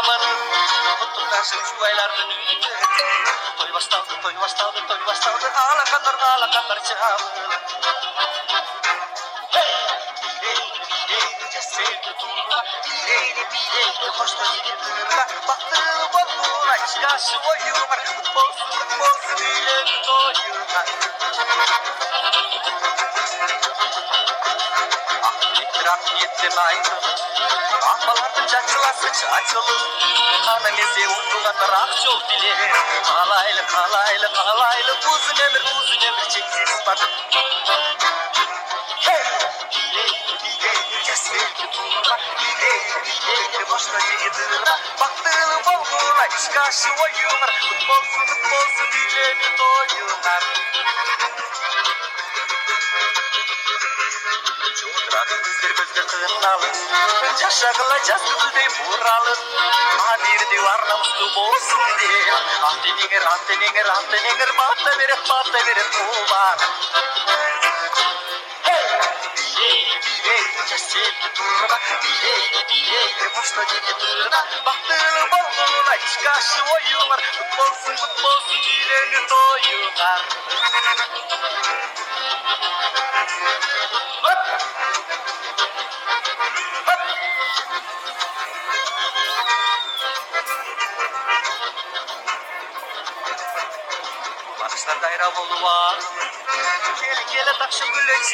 amanı. Kutlukarsın şu aylardan ünlü. Toy başladı, toy başladı, toy başladı. Ağla çağır. Bileydi sevdi durma, bileydi hoşta yürüdürme. Baktığını bozduğuna çıkaşı oyunlar. Futbolsuz bileydi doyurlar. İtiraf ettim ayrılık. Ahmalardın çaçılası çaçılır. Kanımezi untulanlar akçol dile. Kalaylı uzun ömür çeksiz bak. Bileydi sevgi durma, bileydi boşta yedırma. Baktığını bulgurla iş karşı oyunlar. Futbolsuz bileni doyurlar. Çoğudradı gözler kıyınalı. Yaşakla cazgıldey buralı. Adirdi var namuslu bolsun diye. Anteninger batta verir tuğbar. Bileydi sevgi durma, bileydi boşta yedırma. Baktığını bulgurla iş karşı oyunlar. Futbolsuz bileni doyurlar. Kullanışlar gayra bolu var. Gel takşı güleç.